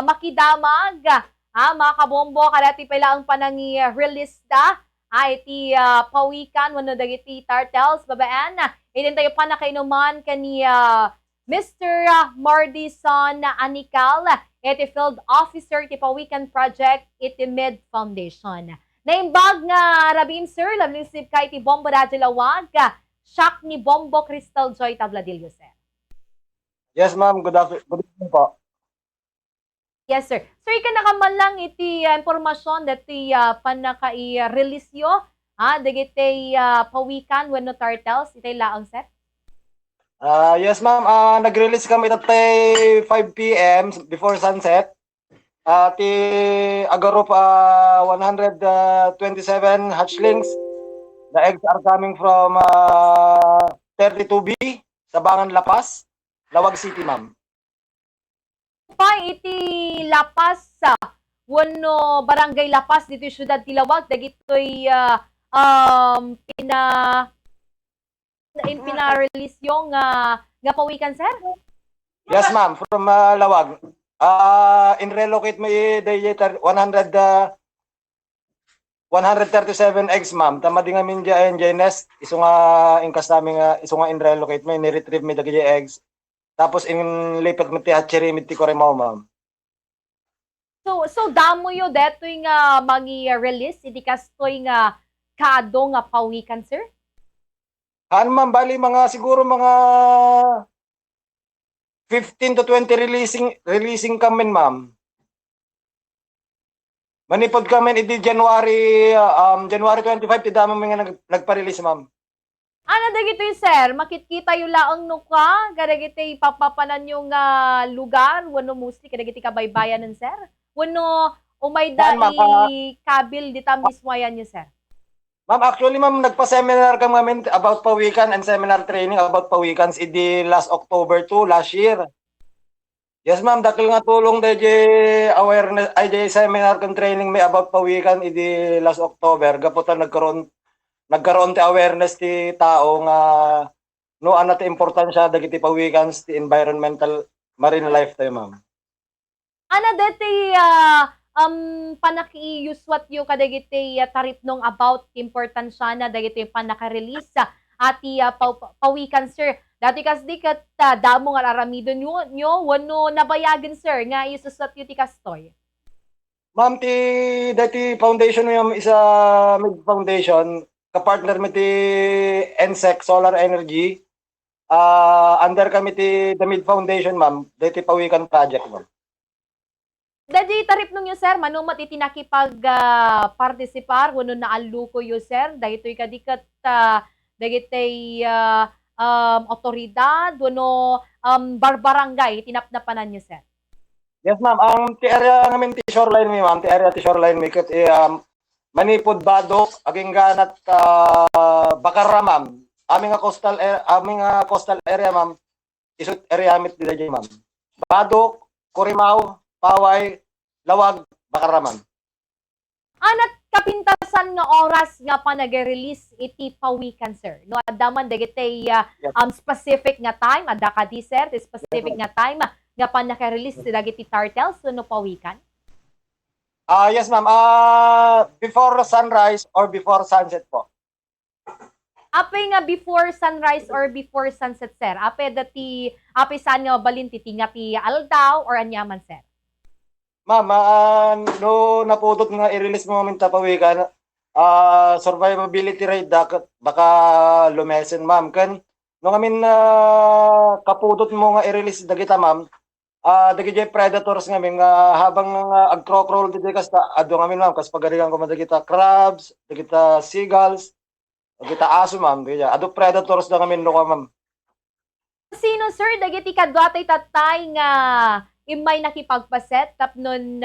makidamag mga kabombo kadati pala ang panangi release da iti pawikan wano dagiti tartels babaan itin tayo pa nakainuman kani Mr. Mardison Anical iti field officer ti pawikan project iti Mid Foundation. Naimbag nga rabin sir lablisip kay iti Bombo Radilawag shock ni Bombo Crystal Joy Tabladillo sir. Yes, ma'am. Good evening po. Yes, sir. Sir, ka nakaman lang iti impormasyon dati panaka-i-release yo, dagiti pawikan wenno turtles, iti laang sir? Yes, ma'am. Nag-release kami tatay 5 p.m. before sunset. Ti Agarup 127 hatchlings. The eggs are coming from 32B, Sabangan, Lapas, Lawag City, ma'am. Pa iti Lapas wenno Barangay Lapas dito syudad ti Lawag dagitoy pina-release yung nga pawikan sir? Yes, ma'am. From Lawag. In-relocate mo 137 eggs, ma'am. Tama di nga min dyan nest. Iso nga ingkas namin iso nga in-relocate mo. Ni-retrieve mo dagi eggs. Tapos lipat mo ti hatchery mo ti Coremao, ma'am. So damo yo detoy nga magi-release iti kastoy nga kado nga pawikan sir? Ma'am, bali siguro mga 15 to 20 releasing kami, ma'am. Manipod kami iti January 25 ti damo nga nagpa-release, ma'am. Ano dagitoy sir? Makikita yung laang nuka, kadagiti papapanan yung lugar, wano mostly kadagiti kabaybayan ng sir? Wano umayda kabil dita mismo yan niyo sir? Ma'am, actually, ma'am, nagpa-seminar kami about pawikan and seminar training about pawikans idi last October 2, last year. Yes, ma'am, dakil nga tulong DJ awareness, ay seminar kang training may about pawikan idi last October. Gaputan nagkaroon ti awareness ti tao nga no ana ti importansya dagiti pawikans ti environmental marine life tayo, ma'am. Ana deti panaki-uswat yu kadagiti taripnong about importansya na dagiti panaka-release ati pawikan sir. Dati kasdi kat damo nga aramidon nyo wano nabayagan sir nga isuswat yu ti kastoy. Ma'am, ti dati foundation mo yung isa Mid Foundation, kapartner mo ti NSEC Solar Energy. Under kami ti The Mid Foundation, ma'am. Dati pawikan project, ma'am. Dadi tarip nung yo sir, manumat iti nakipag partisipar wano naaluko yo sir, dagitoy kadikat dagitay otoridad wano barbarangay tinapnapanan yo sir. Yes, ma'am. Ang ti area namin ti shoreline mi, ma'am. Ti area ti shoreline mi kat Manipod Badok, aging ganat Bacarra, ma'am. Aming nga coastal area, ma'am. Isut area amit dila dyan, ma'am. Badok, Corimao, Paway, Lawag, Bacarra, ma'am. Anat kapintasan nga oras nga pa nag-release iti pawikan sir. No adaman dagitay specific nga time adda ka di sir, specific nga time nga pa naka-release dagiti turtles no pawikan. Yes, ma'am. Before sunrise or before sunset po. Apay nga before sunrise or before sunset sir? Apay saan nga balin titinga ti aldaw or anyaman sir? Ma'am, no napudot nga i-release mo kami tapawikan, survivability rate baka lumesen, ma'am. No ngamin kapudot mo nga i-release dagita, ma'am. Dagiti predators ngamin nga habang agcrow-crawl dito kasta ado ngamin, ma'am, kas pagarigan ko dagita crabs, dagita seagulls, dagita aso, ma'am. Ado predators na ngamin no, ma'am. Sino sir dagiti kadwatay tatay nga imay nakipagpaset tapnon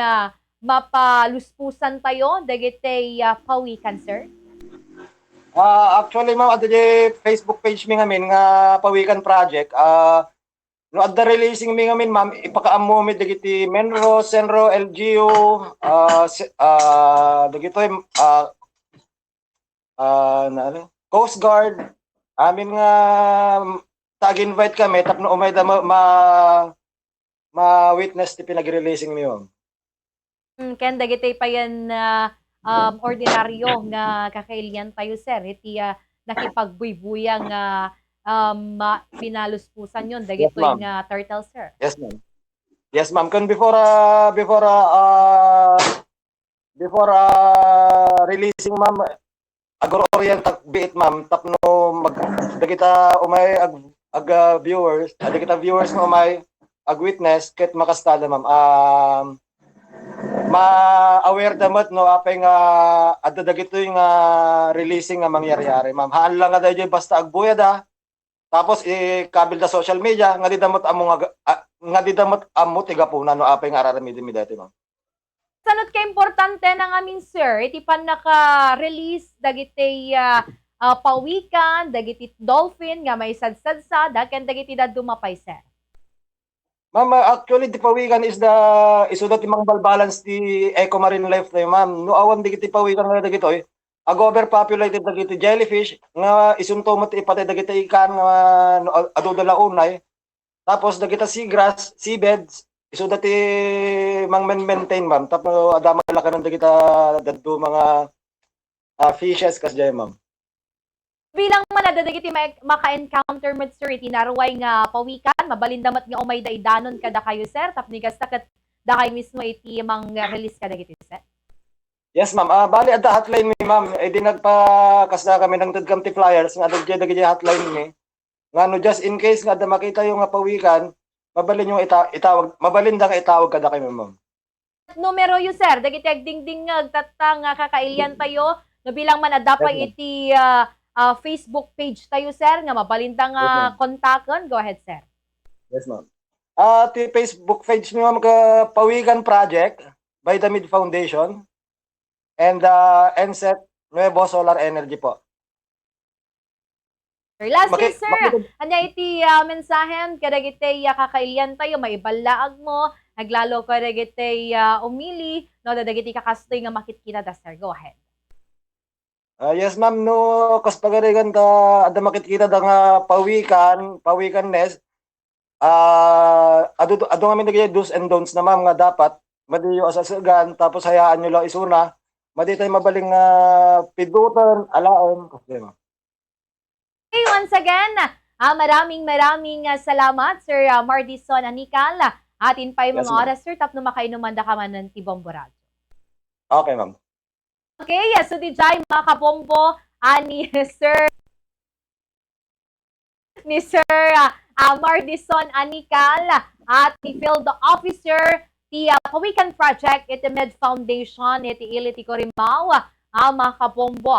mapaluspusan tayo dagiti pawikan sir? Actually, ma'am, at the Facebook page mi ngamin nga pawikan project, no at the releasing mi ngamin, ma'am, ipakaammo mi dagiti Menro, Senro, LGU, dagito Coast Guard. Amin nga tag-invite kami tapno umay da ma-witness ti pinag-releasing mi ma'am. Ken dagiti pa yan ordinaryo nga kakailian tayo sir iti nakipagbuybuya nga pinaluspusan yon Yes dagitoy ma'am. nga turtle sir. Yes ma'am. Yes ma'am. Kun before releasing ma'am, agor-orient biit ma'am tapno mag dagita umay viewers, dagita viewers nga umay ag witness ket makastada ma'am. Ma-aware damat no apay nga adda dagitoy nga releasing nga mangyari-ari ma'am. Haan lang nga dayjay basta agbuya da. Tapos ikabil da social media nga di damot amo nga di damot amo tigapunan no apay nga araramid mi dati ma'am. Sanot ka importante na ngamin sir, iti pan naka-release dagiti pawikan, dagiti dolphin nga may sadsadsa, daken dagiti da dumapay sir. Ma'am, actually di pawikan is the isudat timang balbalance di eco marine life tayo ma'am. No awan di kiti pawikan nga dagitoy. Ag overpopulated dagiti jellyfish nga isunto mo ti ipatay dagiti ikan nga no, adu dala unay. Tapos dagita seagrass, seabeds iso dati mang maintain ma'am tapos adama la kanan dagita dadto mga fishes kas jay ma'am. Bilang manadadagiti maka-encounter met sir iti naruway nga pawikan, mabalindamat nga umay daidanon kada kayo sir, tapni kastakat da kayo mismo iti mang release kada dagiti sir. Yes ma'am. Bali adda hotline mi ma'am. Di nagpakasda kami ng Tudkamti Flyers nga adda dagiti hotline mi. Nga no just in case nga adda makita yung nga pawikan, mabalin yung itawag, mabalin da nga itawag kada kayo ma'am. Numero yu sir, dagiti agdingding nga agtatang kakailian tayo, no bilang manadapay Yes, iti Facebook page tayo sir, nga mabalintang Yes, kontakon. Go ahead sir. Yes ma'am. Ti Facebook page ni ma'am ka Pawikan Project by the Mid Foundation and NSET Nuevo Solar Energy po. Sir, lastly sir, anya iti mensahen kadagiti kakailian tayo, maibalaag mo, naglalo kadagiti umili, no dadagiti kakastoy nga makitkita da sir. Go ahead. Yes ma'am, no kas pagarigan ta adda makikita da nga pawikan nest. Ado nga nagay do's and don'ts na ma'am nga dapat madiyo asasagan tapos hayaan nyo lang isuna. Madi tayo mabaling pidutan, alaon. Okay, ma'am. Okay, once again, maraming salamat Sir Mardison Anical. Atin pa yung Yes, mga ma'am. oras sir, tapno makainumanda ka man ng Tibong Borado. Okay ma'am. Okay, so di jay mga kabombo ni Sir Mardison Anical at the field officer ti Pawikan Project iti Med Foundation iti Iliti Corimao mga kabombo.